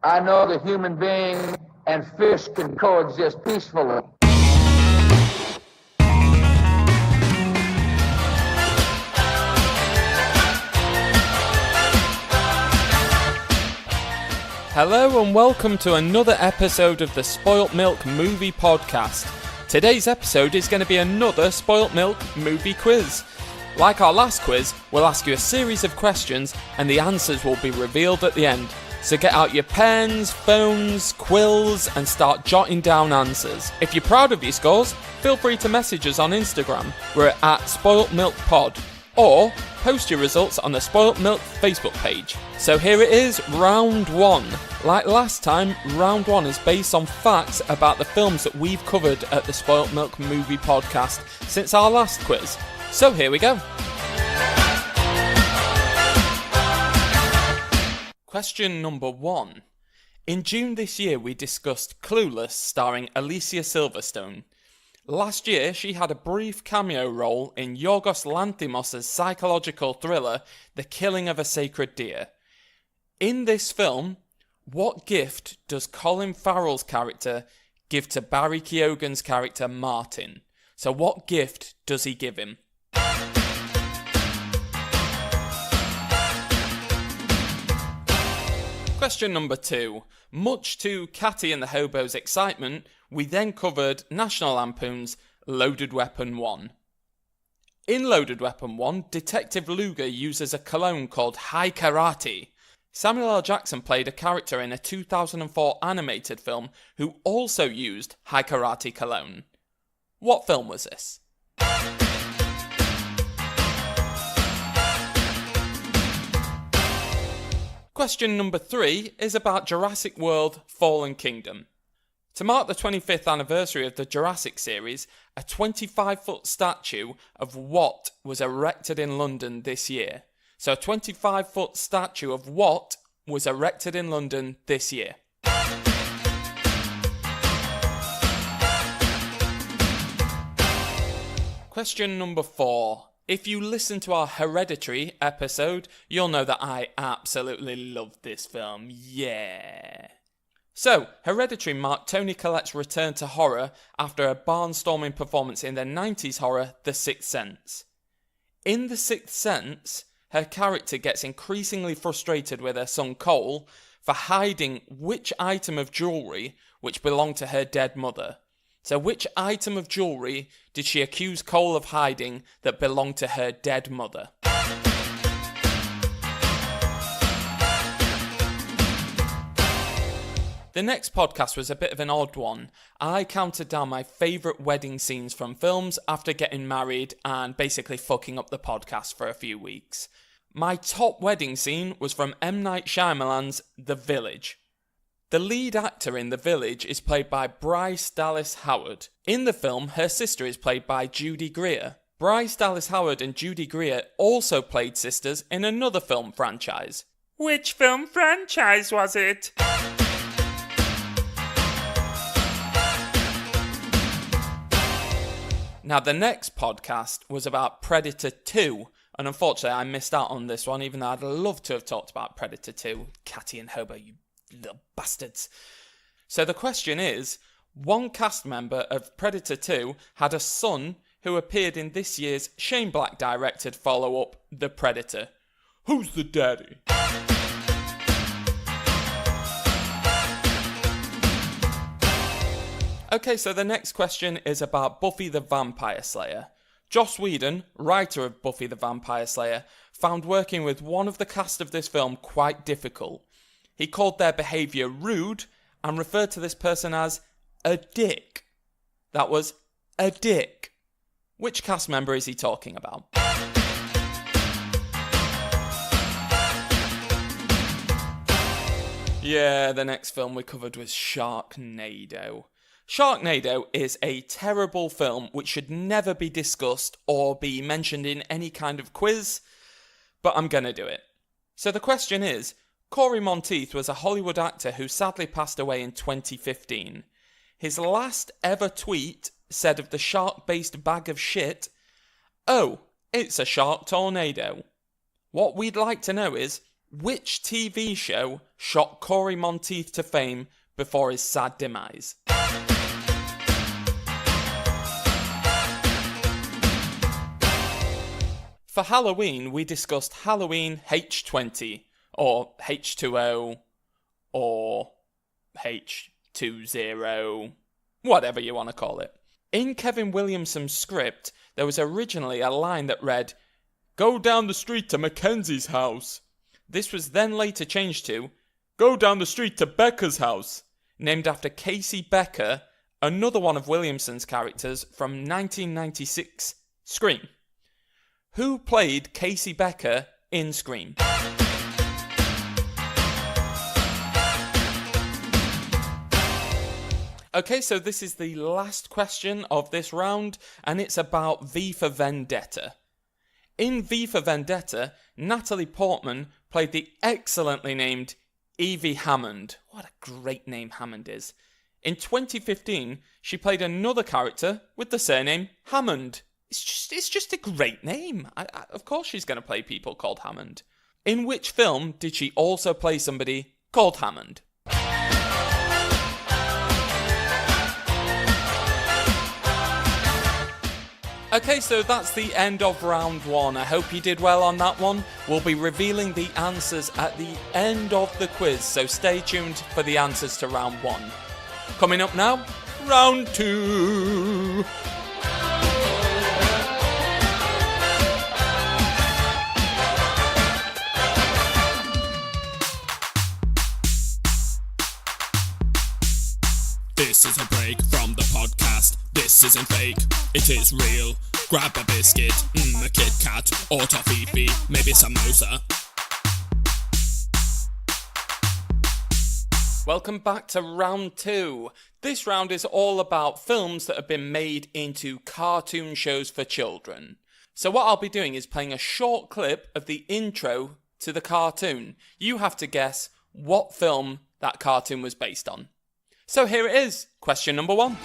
I know that human being and fish can coexist peacefully. Hello and welcome to another episode of the Spoilt Milk Movie Podcast. Today's episode is going to be another Spoilt Milk movie quiz. Like our last quiz, we'll ask you a series of questions and the answers will be revealed at the end. So get out your pens, phones, quills and start jotting down answers. If you're proud of your scores, feel free to message us on Instagram. We're at Spoilt Milk Pod. Or post your results on the Spoilt Milk Facebook page. So here it is, round one. Like last time, round one is based on facts about the films that we've covered at the Spoilt Milk Movie Podcast since our last quiz. So here we go. Question number one. In June this year we discussed Clueless starring Alicia Silverstone. Last year, she had a brief cameo role in Yorgos Lanthimos' psychological thriller, The Killing of a Sacred Deer. In this film, what gift does Colin Farrell's character give to Barry Keoghan's character Martin? So what gift does he give him? Question number two. Much to Catty and the Hobo's excitement, we then covered National Lampoon's Loaded Weapon 1. In Loaded Weapon 1, Detective Luger uses a cologne called High Karate. Samuel L. Jackson played a character in a 2004 animated film who also used High Karate cologne. What film was this? Question number three is about Jurassic World Fallen Kingdom. To mark the 25th anniversary of the Jurassic series, a 25-foot statue of what was erected in London this year? So a 25-foot statue of what was erected in London this year? Question number four. If you listen to our Hereditary episode, you'll know that I absolutely love this film. Yeah. So, Hereditary marked Toni Collette's return to horror after a barnstorming performance in the 90s horror The Sixth Sense. In The Sixth Sense, her character gets increasingly frustrated with her son Cole for hiding which item of jewellery which belonged to her dead mother. So which item of jewellery did she accuse Cole of hiding that belonged to her dead mother? The next podcast was a bit of an odd one. I counted down my favourite wedding scenes from films after getting married and basically fucking up the podcast for a few weeks. My top wedding scene was from M. Night Shyamalan's The Village. The lead actor in The Village is played by Bryce Dallas Howard. In the film, her sister is played by Judy Greer. Bryce Dallas Howard and Judy Greer also played sisters in another film franchise. Which film franchise was it? Now, the next podcast was about Predator 2, and unfortunately I missed out on this one, even though I'd love to have talked about Predator 2. Catty and Hobo, you little bastards. So the question is, one cast member of Predator 2 had a son who appeared in this year's Shane Black directed follow-up, The Predator. Who's the daddy? Okay, so the next question is about Buffy the Vampire Slayer. Joss Whedon, writer of Buffy the Vampire Slayer, found working with one of the cast of this film quite difficult. He called their behaviour rude and referred to this person as a dick. That was a dick. Which cast member is he talking about? Yeah, the next film we covered was Sharknado. Sharknado is a terrible film which should never be discussed or be mentioned in any kind of quiz, but I'm gonna do it. So the question is, Corey Monteith was a Hollywood actor who sadly passed away in 2015. His last ever tweet said of the shark-based bag of shit, "Oh, it's a shark tornado." What we'd like to know is, Which TV show shot Corey Monteith to fame before his sad demise? For Halloween, we discussed Halloween H20, or H2O, or H20, whatever you want to call it. In Kevin Williamson's script, there was originally a line that read, "Go down the street to Mackenzie's house." This was then later changed to, "Go down the street to Becca's house," named after Casey Becker, another one of Williamson's characters from 1996 Scream. Who played Casey Becker in Scream? Okay, so this is the last question of this round, and it's about V for Vendetta. In V for Vendetta, Natalie Portman played the excellently named Evie Hammond. What a great name Hammond is. In 2015, she played another character with the surname Hammond. It's just a great name. Of course she's going to play people called Hammond. In which film did she also play somebody called Hammond? Okay, so that's the end of round one. I hope you did well on that one. We'll be revealing the answers at the end of the quiz, so stay tuned for the answers to round one. Coming up now, round two. This is a break from the podcast. This isn't fake, it is real. Grab a biscuit, a Kit Kat, or toffee, maybe samosa. Welcome back to round two. This round is all about films that have been made into cartoon shows for children. So what I'll be doing is playing a short clip of the intro to the cartoon. You have to guess what film that cartoon was based on. So here it is, question number one.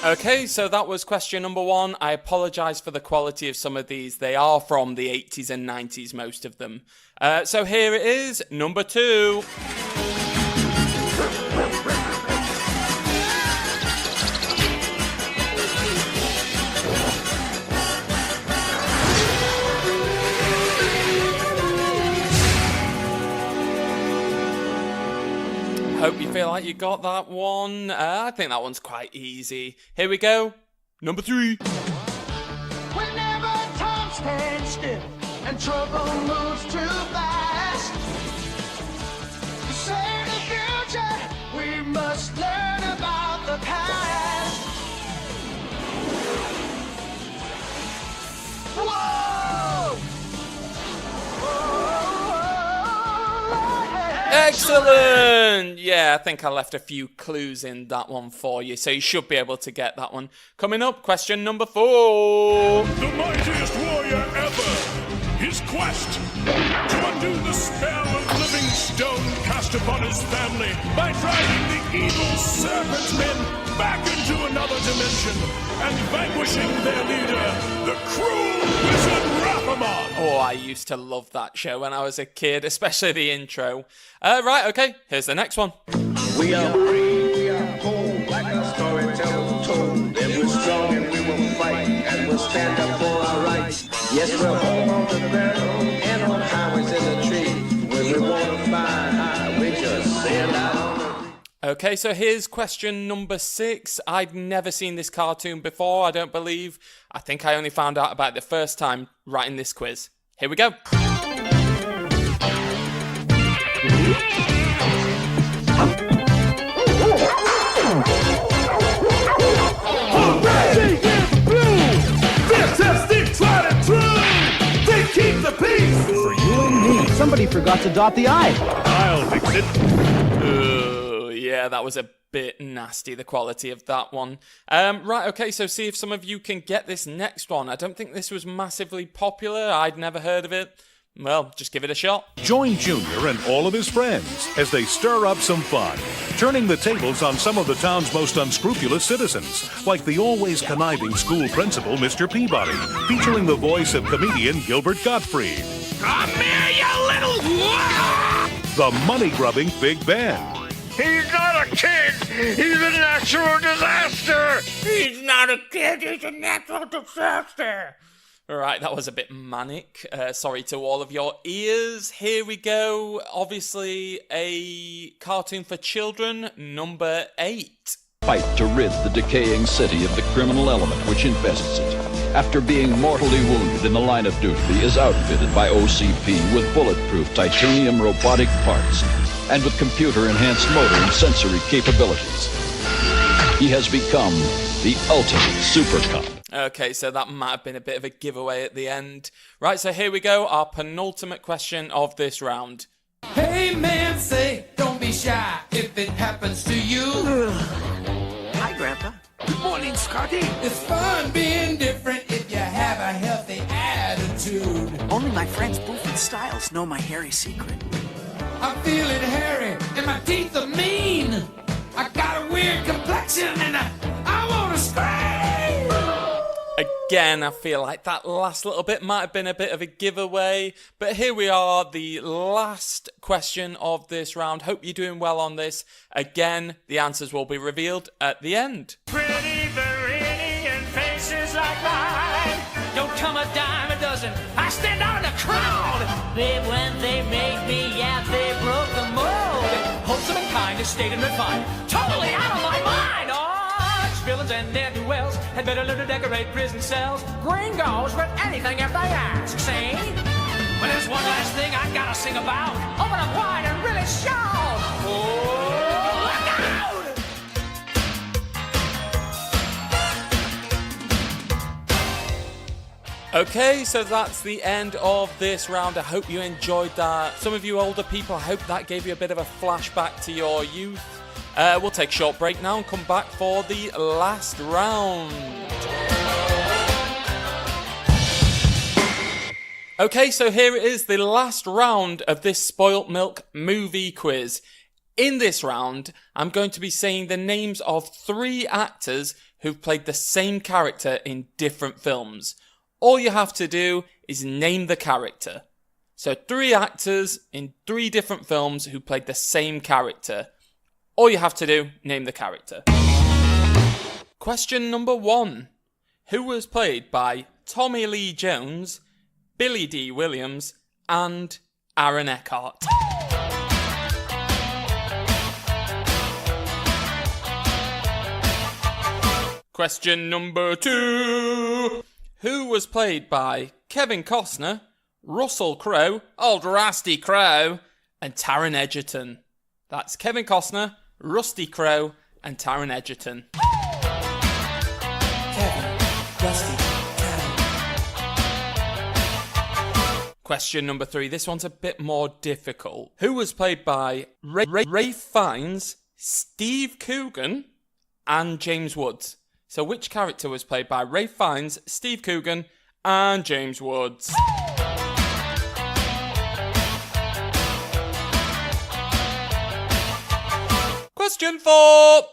Okay, so that was question number one. I apologise for the quality of some of these. They are from the 80s and 90s, most of them. So here it is, number two. Hope you feel like you got that one. I think that one's quite easy. Here we go. Number three. Whenever time stands still and trouble moves too fast, to save the future, we must learn about the past. Whoa! Excellent! Yeah, I think I left a few clues in that one for you, so you should be able to get that one. Coming up, question number 4. The mightiest warrior ever! His quest to undo the spell of living stone cast upon his family by driving the evil serpent men back into another dimension and vanquishing their leader, the cruel wizard Raphamon. Oh, I used to love that show when I was a kid, especially the intro. Right, okay, here's the next one. We are brave, we are bold, like our storytellers told. That we're strong and we will fight, and we'll stand up for our rights. Yes, we're home on the ground, and on highways in the tree. When we want to fly high, we just sail out on the... Okay, so here's question number 6. I'd never seen this cartoon before, I don't believe. I think I only found out about it the first time writing this quiz. Here we go. Pizza, please! For you and me. Somebody forgot to dot the I. I'll fix it. Yeah, that was a bit nasty, the quality of that one. Right, okay, so see if some of you can get this next one. I don't think this was massively popular. I'd never heard of it. Well, just give it a shot. Join Junior and all of his friends as they stir up some fun, turning the tables on some of the town's most unscrupulous citizens, like the always conniving school principal, Mr. Peabody, featuring the voice of comedian Gilbert Gottfried. Come here, you little... The money-grubbing Big Ben. He's not a kid! He's a natural disaster! He's not a kid, he's a natural disaster! Alright, that was a bit manic. Sorry to all of your ears. Here we go. Obviously, a cartoon for children, number 8. Fight to rid the decaying city of the criminal element which infests it. After being mortally wounded in the line of duty, he is outfitted by OCP with bulletproof titanium robotic parts and with computer-enhanced motor and sensory capabilities. He has become the ultimate super cop. Okay, so that might have been a bit of a giveaway at the end. Right, so here we go, our penultimate question of this round. Hey man, say, don't be shy if it happens to you. Hi, Grandpa. Good morning, Scotty. It's fun being different if you have a healthy attitude. Only my friends Boof and Styles know my hairy secret. I'm feeling hairy and my teeth are mean. I got a weird complexion and I want to scream. Again, I feel like that last little bit might have been a bit of a giveaway. But here we are, the last question of this round. Hope you're doing well on this. Again, the answers will be revealed at the end. Pretty Viridian faces like mine don't come a dime a dozen. I stand out in the crowd. When they made me, yeah, they broke the mold. Wholesome and kind, estate and refined. Totally out of my mind. Arch villains and ne'er-do-wells had better learn to decorate prison cells. Gringos with anything if they ask, see? But there's one last thing I gotta sing about. Open up wide and really shout. Oh, look out! Okay, so that's the end of this round. I hope you enjoyed that. Some of you older people, I hope that gave you a bit of a flashback to your youth. We'll take a short break now and come back for the last round. Okay, so here it is, the last round of this Spoilt Milk movie quiz. In this round, I'm going to be saying the names of 3 actors who've played the same character in different films. All you have to do is name the character. So 3 actors in 3 different films who played the same character. All you have to do, name the character. Question number 1. Who was played by Tommy Lee Jones, Billy D. Williams, and Aaron Eckhart? Question number 2. Who was played by Kevin Costner, Russell Crowe, old Rusty Crowe, and Taron Egerton? That's Kevin Costner, Rusty Crowe, and Taron Egerton. Kevin, Rusty, Taron. Question number 3. This one's a bit more difficult. Who was played by Ralph Fiennes, Steve Coogan, and James Woods? So which character was played by Ralph Fiennes, Steve Coogan, and James Woods? Question 4.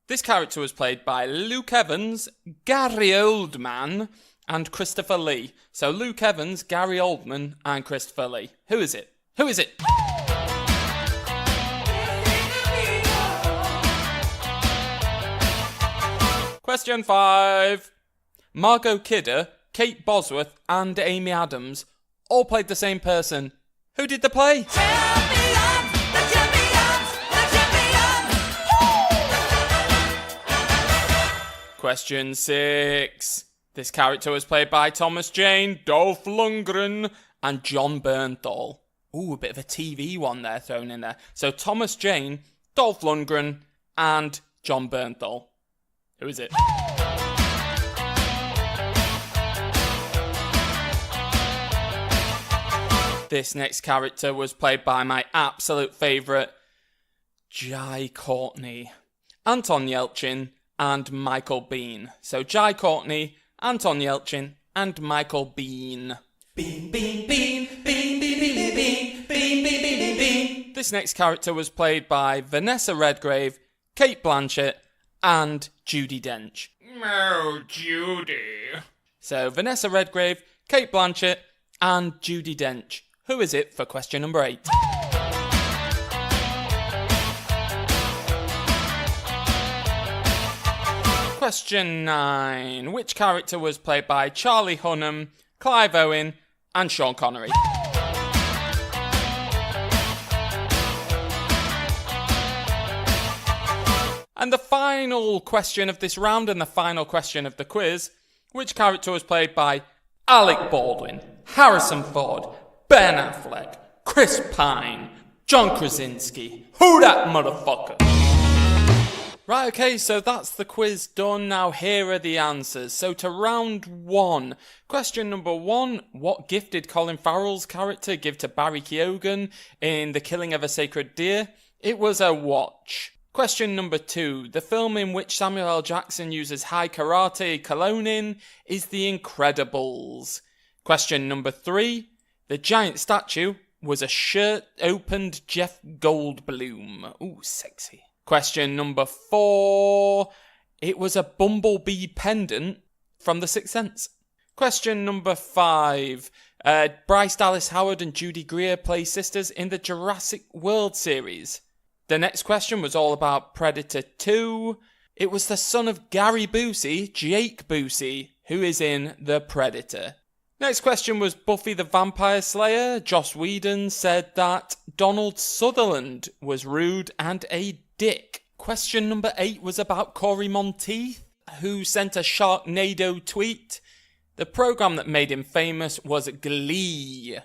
This character was played by Luke Evans, Gary Oldman, and Christopher Lee. So Luke Evans, Gary Oldman, and Christopher Lee. Who is it? Who is it? Question 5. Margot Kidder, Kate Bosworth, and Amy Adams all played the same person. Who did the play? Question 6. This character was played by Thomas Jane, Dolph Lundgren, and John Bernthal. Ooh, a bit of a TV one there thrown in there. So Thomas Jane, Dolph Lundgren, and John Bernthal. Who is it? This next character was played by my absolute favourite, Jai Courtney, Anton Yelchin, and Michael Biehn. So Jai Courtney, Anton Yelchin, and Michael Biehn. Bean, bean, bean, bean, bean, bean, bean, bean, bean, bean, bean. This next character was played by Vanessa Redgrave, Kate Blanchett, and Judi Dench. Oh, Judy. So Vanessa Redgrave, Kate Blanchett, and Judi Dench. Who is it for question number 8? Question 9. Which character was played by Charlie Hunnam, Clive Owen, and Sean Connery? And the final question of this round and the final question of the quiz, which character was played by Alec Baldwin, Harrison Ford, Ben Affleck, Chris Pine, John Krasinski? Who that motherfucker? Right, okay, so that's the quiz done. Now here are the answers. So to round 1, question number 1, what gift did Colin Farrell's character give to Barry Keoghan in The Killing of a Sacred Deer? It was a watch. Question number 2, the film in which Samuel L. Jackson uses high karate cologne in is The Incredibles. Question number 3, the giant statue was a shirt-opened Jeff Goldblum. Ooh, sexy. Question number 4, it was a bumblebee pendant from The Sixth Sense. Question number 5, Bryce Dallas Howard and Judy Greer play sisters in the Jurassic World series. The next question was all about Predator 2. It was the son of Gary Busey, Jake Busey, who is in The Predator. Next question was Buffy the Vampire Slayer. Joss Whedon said that Donald Sutherland was rude and a dick. Question number 8 was about Corey Monteith, who sent a Sharknado tweet. The program that made him famous was Glee.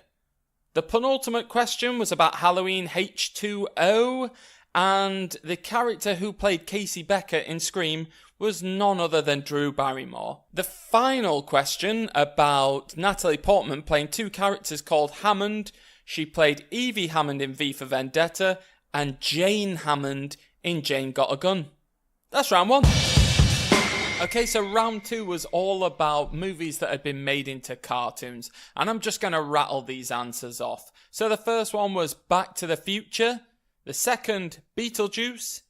The penultimate question was about Halloween H2O, and the character who played Casey Becker in Scream was none other than Drew Barrymore. The final question about Natalie Portman playing 2 characters called Hammond. She played Evie Hammond in V for Vendetta and Jane Hammond in Jane Got a Gun. That's round 1. Okay, so round 2 was all about movies that had been made into cartoons, and I'm just going to rattle these answers off. So the first one was Back to the Future, the second, Beetlejuice,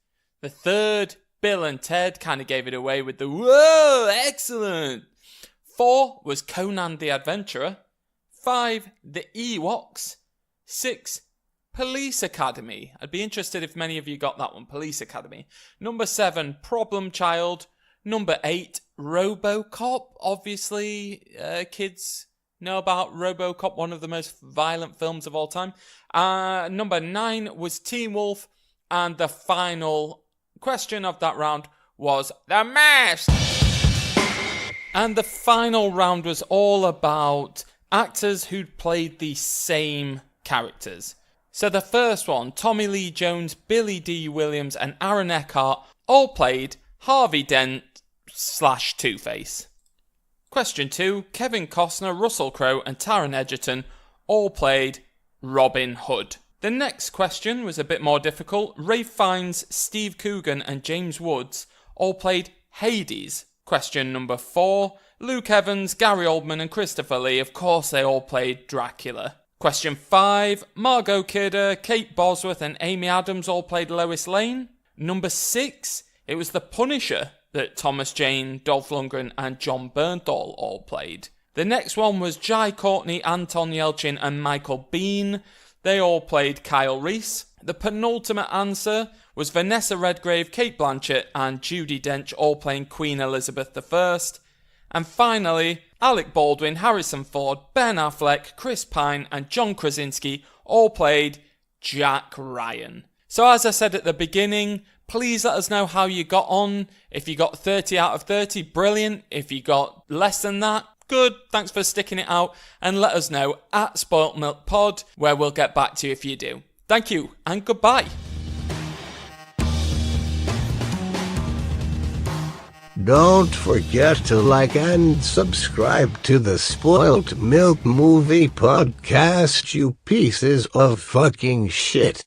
the third, Bill and Ted, kind of gave it away with the whoa, excellent. 4 was Conan the Adventurer, 5, the Ewoks, 6, Police Academy. I'd be interested if many of you got that one, Police Academy. Number 7, Problem Child. Number 8, RoboCop. Obviously, kids know about RoboCop, one of the most violent films of all time. Number 9 was Teen Wolf. And the final question of that round was The Mask. And the final round was all about actors who'd played the same characters. So the first one, Tommy Lee Jones, Billy D. Williams, and Aaron Eckhart all played Harvey Dent / Two-Face. Question 2, Kevin Costner, Russell Crowe, and Taron Egerton all played Robin Hood. The next question was a bit more difficult. Ralph Fiennes, Steve Coogan, and James Woods all played Hades. Question number 4, Luke Evans, Gary Oldman, and Christopher Lee, of course they all played Dracula. Question 5, Margot Kidder, Kate Bosworth, and Amy Adams all played Lois Lane. Number 6, it was The Punisher that Thomas Jane, Dolph Lundgren, and John Bernthal all played. The next one was Jai Courtney, Anton Yelchin, and Michael Biehn. They all played Kyle Reese. The penultimate answer was Vanessa Redgrave, Kate Blanchett, and Judi Dench all playing Queen Elizabeth I. And finally, Alec Baldwin, Harrison Ford, Ben Affleck, Chris Pine, and John Krasinski all played Jack Ryan. So as I said at the beginning, please let us know how you got on. If you got 30 out of 30, brilliant. If you got less than that, good. Thanks for sticking it out. And let us know at Spoilt Milk Pod, where we'll get back to you if you do. Thank you, and goodbye. don't forget to like and subscribe to the Spoilt Milk Movie Podcast, you pieces of fucking shit.